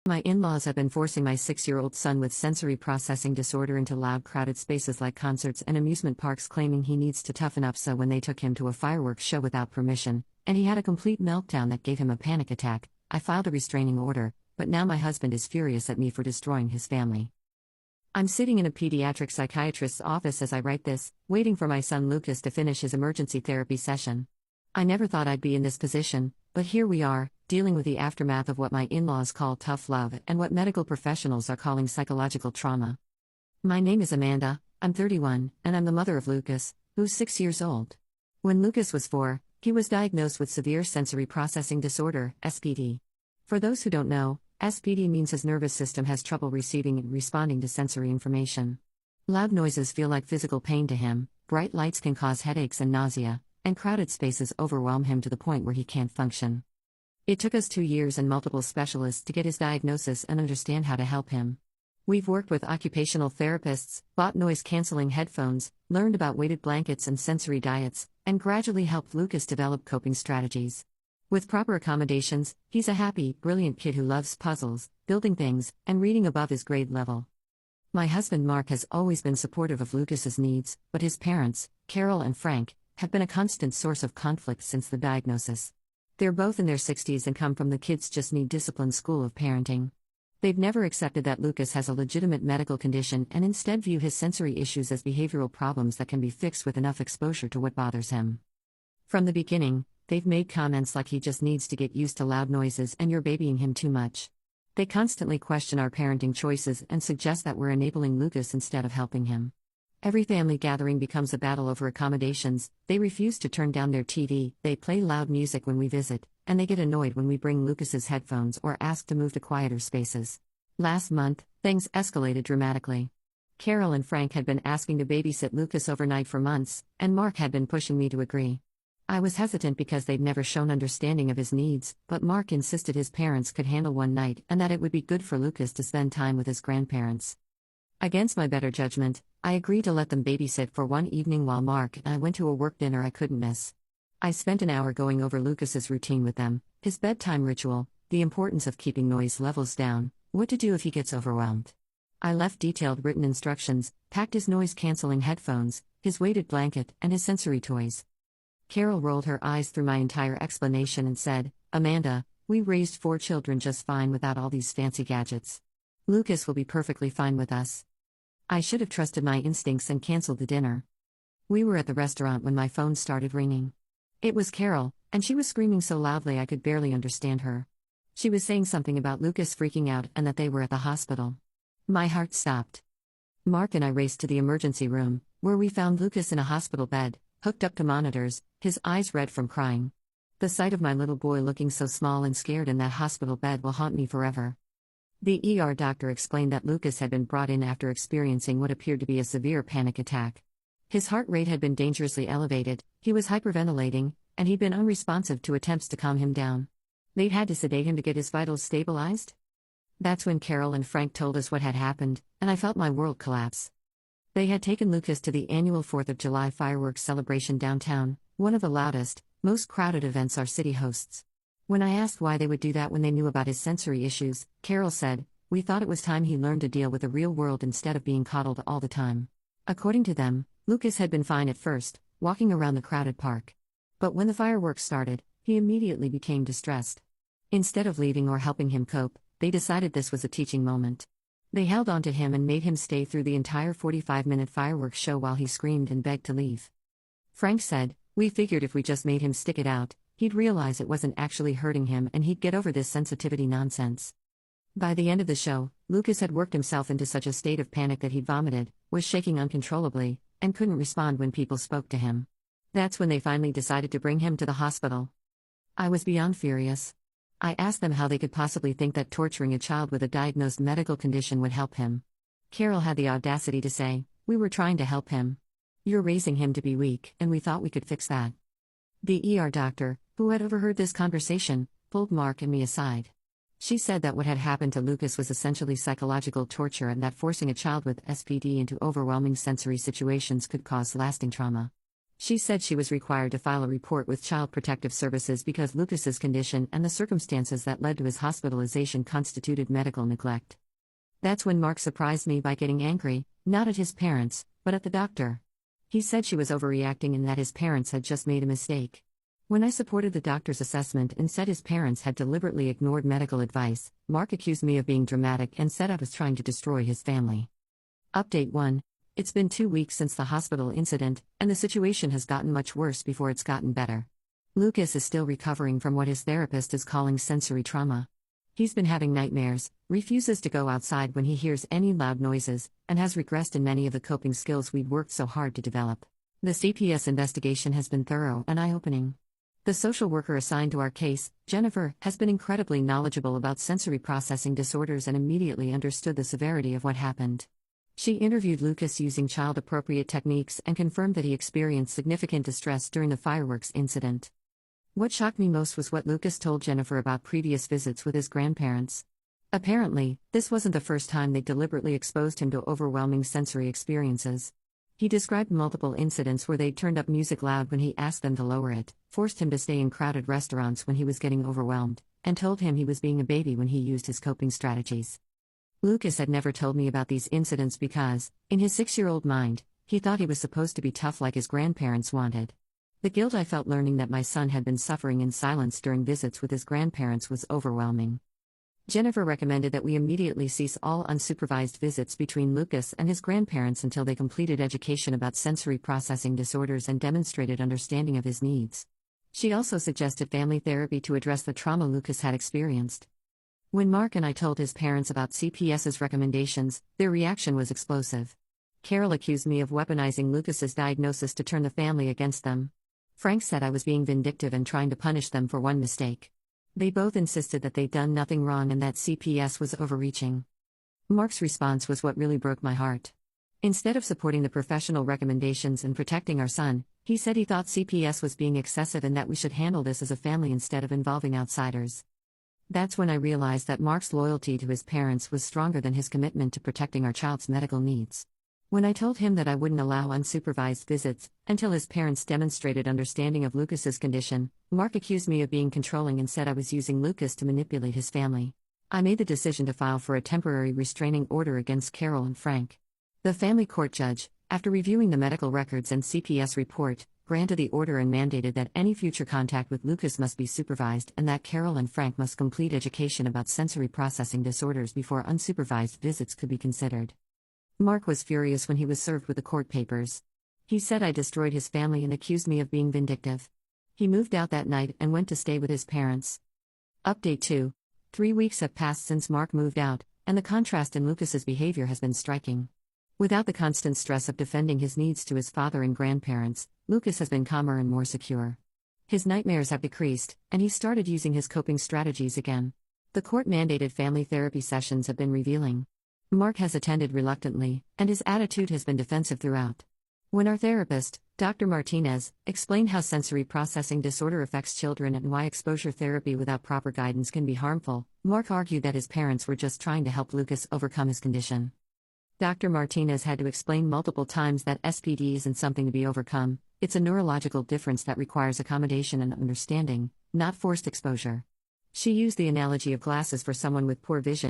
My in-laws have been forcing my 6-year-old son with sensory processing disorder into loud crowded spaces like concerts and amusement parks, claiming he needs to toughen up. So when they took him to a fireworks show without permission, and he had a complete meltdown that gave him a panic attack, I filed a restraining order, but now my husband is furious at me for destroying his family. I'm sitting in a pediatric psychiatrist's office as I write this, waiting for my son Lucas to finish his emergency therapy session. I never thought I'd be in this position, but here we are, dealing with the aftermath of what my in-laws call tough love and what medical professionals are calling psychological trauma. My name is Amanda, I'm 31, and I'm the mother of Lucas, who's 6 years old. When Lucas was 4, he was diagnosed with severe sensory processing disorder, SPD. For those who don't know, SPD means his nervous system has trouble receiving and responding to sensory information. Loud noises feel like physical pain to him, bright lights can cause headaches and nausea, and crowded spaces overwhelm him to the point where he can't function. It took us 2 years and multiple specialists to get his diagnosis and understand how to help him. We've worked with occupational therapists, bought noise-canceling headphones, learned about weighted blankets and sensory diets, and gradually helped Lucas develop coping strategies. With proper accommodations, he's a happy, brilliant kid who loves puzzles, building things, and reading above his grade level. My husband Mark has always been supportive of Lucas's needs, but his parents, Carol and Frank, have been a constant source of conflict since the diagnosis. They're both in their 60s and come from the kids just need discipline school of parenting. They've never accepted that Lucas has a legitimate medical condition and instead view his sensory issues as behavioral problems that can be fixed with enough exposure to what bothers him. From the beginning, they've made comments like he just needs to get used to loud noises and you're babying him too much. They constantly question our parenting choices and suggest that we're enabling Lucas instead of helping him. Every family gathering becomes a battle over accommodations. They refuse to turn down their TV, they play loud music when we visit, and they get annoyed when we bring Lucas's headphones or ask to move to quieter spaces. Last month, things escalated dramatically. Carol and Frank had been asking to babysit Lucas overnight for months, and Mark had been pushing me to agree. I was hesitant because they'd never shown understanding of his needs, but Mark insisted his parents could handle one night and that it would be good for Lucas to spend time with his grandparents. Against my better judgment, I agreed to let them babysit for one evening while Mark and I went to a work dinner I couldn't miss. I spent an hour going over Lucas's routine with them, his bedtime ritual, the importance of keeping noise levels down, what to do if he gets overwhelmed. I left detailed written instructions, packed his noise-canceling headphones, his weighted blanket, and his sensory toys. Carol rolled her eyes through my entire explanation and said, "Amanda, we raised 4 children just fine without all these fancy gadgets. Lucas will be perfectly fine with us." I should have trusted my instincts and canceled the dinner. We were at the restaurant when my phone started ringing. It was Carol, and she was screaming so loudly I could barely understand her. She was saying something about Lucas freaking out and that they were at the hospital. My heart stopped. Mark and I raced to the emergency room, where we found Lucas in a hospital bed, hooked up to monitors, his eyes red from crying. The sight of my little boy looking so small and scared in that hospital bed will haunt me forever. The ER doctor explained that Lucas had been brought in after experiencing what appeared to be a severe panic attack. His heart rate had been dangerously elevated, he was hyperventilating, and he'd been unresponsive to attempts to calm him down. They'd had to sedate him to get his vitals stabilized. That's when Carol and Frank told us what had happened, and I felt my world collapse. They had taken Lucas to the annual 4th of July fireworks celebration downtown, one of the loudest, most crowded events our city hosts. When I asked why they would do that when they knew about his sensory issues, Carol said, "We thought it was time he learned to deal with the real world instead of being coddled all the time." According to them, Lucas had been fine at first, walking around the crowded park. But when the fireworks started, he immediately became distressed. Instead of leaving or helping him cope, they decided this was a teaching moment. They held on to him and made him stay through the entire 45-minute fireworks show while he screamed and begged to leave. Frank said, "We figured if we just made him stick it out, he'd realize it wasn't actually hurting him and he'd get over this sensitivity nonsense." By the end of the show, Lucas had worked himself into such a state of panic that he'd vomited, was shaking uncontrollably, and couldn't respond when people spoke to him. That's when they finally decided to bring him to the hospital. I was beyond furious. I asked them how they could possibly think that torturing a child with a diagnosed medical condition would help him. Carol had the audacity to say, "We were trying to help him. You're raising him to be weak, and we thought we could fix that." The ER doctor, who had overheard this conversation, pulled Mark and me aside. She said that what had happened to Lucas was essentially psychological torture and that forcing a child with SPD into overwhelming sensory situations could cause lasting trauma. She said she was required to file a report with Child Protective Services because Lucas's condition and the circumstances that led to his hospitalization constituted medical neglect. That's when Mark surprised me by getting angry, not at his parents, but at the doctor. He said she was overreacting and that his parents had just made a mistake. When I supported the doctor's assessment and said his parents had deliberately ignored medical advice, Mark accused me of being dramatic and said I was trying to destroy his family. Update 1. It's been 2 weeks since the hospital incident, and the situation has gotten much worse before it's gotten better. Lucas is still recovering from what his therapist is calling sensory trauma. He's been having nightmares, refuses to go outside when he hears any loud noises, and has regressed in many of the coping skills we'd worked so hard to develop. The CPS investigation has been thorough and eye-opening. The social worker assigned to our case, Jennifer, has been incredibly knowledgeable about sensory processing disorders and immediately understood the severity of what happened. She interviewed Lucas using child-appropriate techniques and confirmed that he experienced significant distress during the fireworks incident. What shocked me most was what Lucas told Jennifer about previous visits with his grandparents. Apparently, this wasn't the first time they deliberately exposed him to overwhelming sensory experiences. He described multiple incidents where they turned up music loud when he asked them to lower it, forced him to stay in crowded restaurants when he was getting overwhelmed, and told him he was being a baby when he used his coping strategies. Lucas had never told me about these incidents because, in his 6-year-old mind, he thought he was supposed to be tough like his grandparents wanted. The guilt I felt learning that my son had been suffering in silence during visits with his grandparents was overwhelming. Jennifer recommended that we immediately cease all unsupervised visits between Lucas and his grandparents until they completed education about sensory processing disorders and demonstrated understanding of his needs. She also suggested family therapy to address the trauma Lucas had experienced. When Mark and I told his parents about CPS's recommendations, their reaction was explosive. Carol accused me of weaponizing Lucas's diagnosis to turn the family against them. Frank said I was being vindictive and trying to punish them for one mistake. They both insisted that they'd done nothing wrong and that CPS was overreaching. Mark's response was what really broke my heart. Instead of supporting the professional recommendations and protecting our son, he said he thought CPS was being excessive and that we should handle this as a family instead of involving outsiders. That's when I realized that Mark's loyalty to his parents was stronger than his commitment to protecting our child's medical needs. When I told him that I wouldn't allow unsupervised visits until his parents demonstrated understanding of Lucas's condition, Mark accused me of being controlling and said I was using Lucas to manipulate his family. I made the decision to file for a temporary restraining order against Carol and Frank. The family court judge, after reviewing the medical records and CPS report, granted the order and mandated that any future contact with Lucas must be supervised and that Carol and Frank must complete education about sensory processing disorders before unsupervised visits could be considered. Mark was furious when he was served with the court papers. He said I destroyed his family and accused me of being vindictive. He moved out that night and went to stay with his parents. Update 2. 3 weeks have passed since Mark moved out, and the contrast in Lucas's behavior has been striking. Without the constant stress of defending his needs to his father and grandparents, Lucas has been calmer and more secure. His nightmares have decreased, and he started using his coping strategies again. The court-mandated family therapy sessions have been revealing. Mark has attended reluctantly, and his attitude has been defensive throughout. When our therapist, Dr. Martinez, explained how sensory processing disorder affects children and why exposure therapy without proper guidance can be harmful, Mark argued that his parents were just trying to help Lucas overcome his condition. Dr. Martinez had to explain multiple times that SPD isn't something to be overcome, it's a neurological difference that requires accommodation and understanding, not forced exposure. She used the analogy of glasses for someone with poor vision.